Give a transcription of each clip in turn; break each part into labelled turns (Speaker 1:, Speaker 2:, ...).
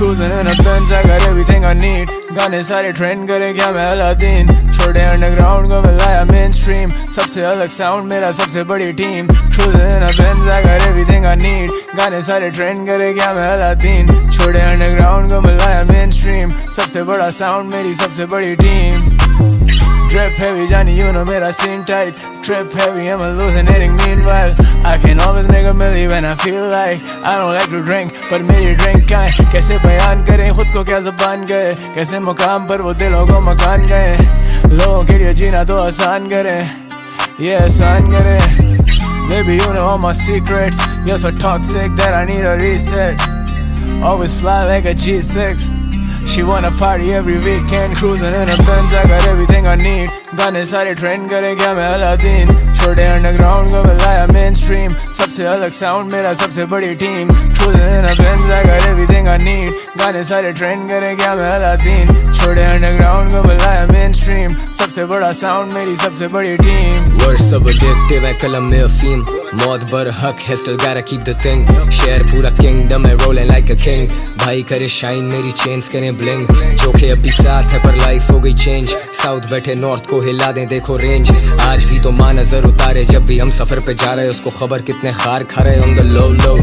Speaker 1: Cruising in a Benz, I got everything I need. गाने सारे trend करे क्या मैं अलादीन। छोड़े अंडरग्राउंड को मिलाया मेन स्ट्रीम। सबसे अलग साउंड मेरा सबसे बड़ी team. Cruising in a Benz, I got everything I need. गाने सारे ट्रेंड करे क्या मैं अलादीन। छोड़े अंडरग्राउंड को मिलाया मेन स्ट्रीम। सबसे बड़ा साउंड मेरी सबसे बड़ी team. Drip heavy, Johnny, you know mera scene tight. Trip heavy, I'm hallucinating meanwhile. I can always make a milli when I feel like. I don't like to drink, but मेरी drink का है। कैसे बयान करें खुद को क्या ज़बान गए। कैसे मुकाम पर वो दिलों को मकान गए। लोगों के लिए जीना तो आसान करें, ये आसान करें। Maybe you know all my secrets. You're so toxic that I need a reset. Always fly like a G6. She wanna party every weekend. Cruising in a Benz, I got everything I need. गाने सारे trend करे क्या मैं Aladdin. छोड़े underground को मिलाया main stream. सबसे अलग साउंड मेरा सबसे बड़ी team. Cruising in a Benz, I got everything I need. गाने सारे ट्रेंड करे क्या मैं अलादीन। छोड़े अंडरग्राउंड को मिलाया मेन स्ट्रीम। सबसे बड़ा साउंड मेरी सबसे बड़ी टीम।
Speaker 2: Words so addictive है कलम में अफीम। मौत बर हक है, still gotta keep the thing. Share पूरा किंगडम है, rolling like a king. भाई करे शाइन, मेरी चेन्स करें ब्लिंग। जोखे अभी साथ है पर लाइफ हो गई चेंज। साउथ बैठे नॉर्थ को हिला दें, देखो रेंज। आज भी तो माँ नजर उतारे जब भी हम सफर पे जा रहे। उसको खबर कितने खार खा रहे on the low low।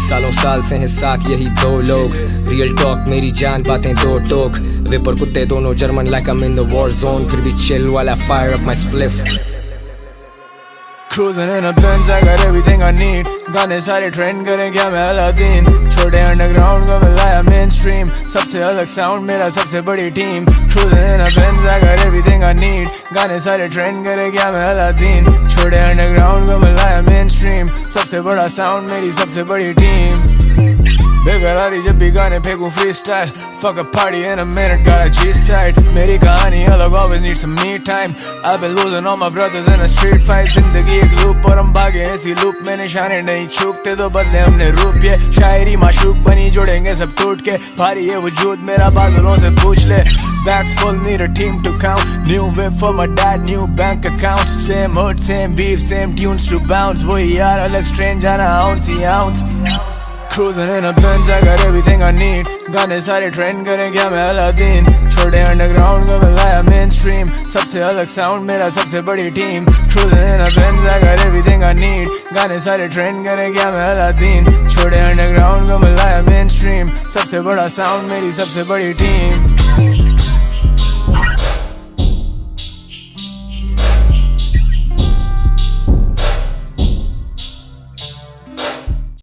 Speaker 2: सालों साल से हैं साथ यही दो लोग। रियल टॉक मेरी जान, बातें दो टोक। विप और कुत्ते दोनों German like I'm in the war zone। फिर भी chill while I fire up my spliff।
Speaker 1: Cruising in a Benz, I got everything I need. गाने सारे ट्रेंड करें क्या मैं अलादीन। छोड़े अंडरग्राउंड को मिलाया मेन स्ट्रीम। सबसे अलग साउंड मेरा सबसे बड़ी team. Cruising in a Benz, I got everything I need. गाने सारे ट्रेंड करें क्या मैं अलादीन। छोड़े अंडरग्राउंड को मिलाया मेन स्ट्रीम। सबसे बड़ा साउंड मेरी सबसे बड़ी टीम। बेकरारी जब भी गाने फेंकूं free style. Fuck a party in a minute, got a G-side। मेरी कहानी अलग, always need some me time। I've been losing all my brothers in a street fight। जिंदगी एक लूप और हम भागे इसी लूप में। निशाने नहीं चूकते तो बदले हमने रूप। ये शायरी माशूक बनी, जोड़ेंगे सब टूट के। भारी ये वजूद मेरा, बादलों से पूछ ले। Bags full, need a team to count। New whip for my dad, new bank account। Same hood, same beef, same tunes to bounce। वही यार अलग strange आना ounce ounce। Cruising in a Benz, I got everything I need. गाने सारे trend करें क्या मैं Aladdin. छोड़े अंडरग्राउंड को मिलाया मेन स्ट्रीम। सबसे अलग साउंड मेरा सबसे बड़ी team. Cruising in a Benz, I got everything I need. गाने सारे ट्रेंड करें क्या मैं अलादीन। छोड़े अंडरग्राउंड को मिलाया मेन स्ट्रीम। सबसे बड़ा साउंड मेरी सबसे बड़ी टीम।